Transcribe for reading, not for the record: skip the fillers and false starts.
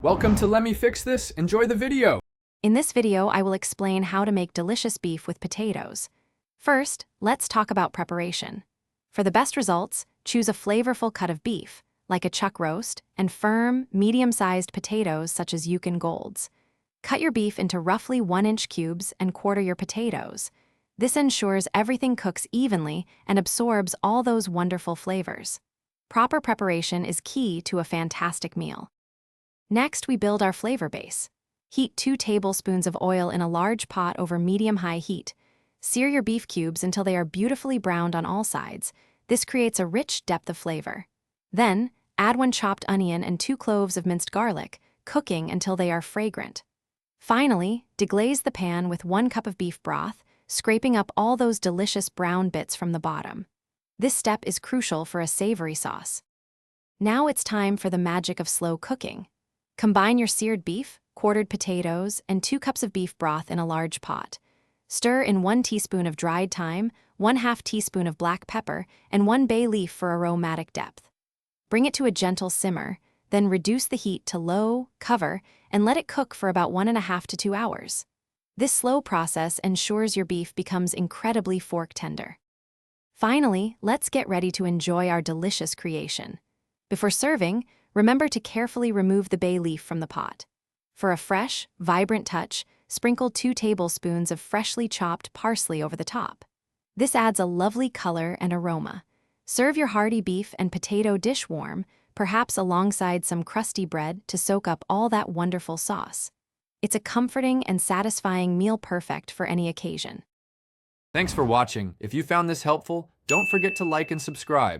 Welcome to Let Me Fix This. Enjoy the video. In this video, I will explain how to make delicious beef with potatoes. First, let's talk about preparation. For the best results, choose a flavorful cut of beef, like a chuck roast, and firm, medium-sized potatoes such as Yukon Golds. Cut your beef into roughly 1-inch cubes and quarter your potatoes. This ensures everything cooks evenly and absorbs all those wonderful flavors. Proper preparation is key to a fantastic meal. Next, we build our flavor base. Heat 2 tablespoons of oil in a large pot over medium-high heat. Sear your beef cubes until they are beautifully browned on all sides. This creates a rich depth of flavor. Then, add 1 chopped onion and 2 cloves of minced garlic, cooking until they are fragrant. Finally, deglaze the pan with 1 cup of beef broth, scraping up all those delicious brown bits from the bottom. This step is crucial for a savory sauce. Now it's time for the magic of slow cooking. Combine your seared beef, quartered potatoes, and 2 cups of beef broth in a large pot. Stir in 1 teaspoon of dried thyme, 1/2 teaspoon of black pepper, and 1 bay leaf for aromatic depth. Bring it to a gentle simmer, then reduce the heat to low, cover, and let it cook for about 1.5 to 2 hours. This slow process ensures your beef becomes incredibly fork tender. Finally, let's get ready to enjoy our delicious creation. Before serving, remember to carefully remove the bay leaf from the pot. For a fresh, vibrant touch, sprinkle 2 tablespoons of freshly chopped parsley over the top. This adds a lovely color and aroma. Serve your hearty beef and potato dish warm, perhaps alongside some crusty bread to soak up all that wonderful sauce. It's a comforting and satisfying meal perfect for any occasion. Thanks for watching. If you found this helpful, don't forget to like and subscribe.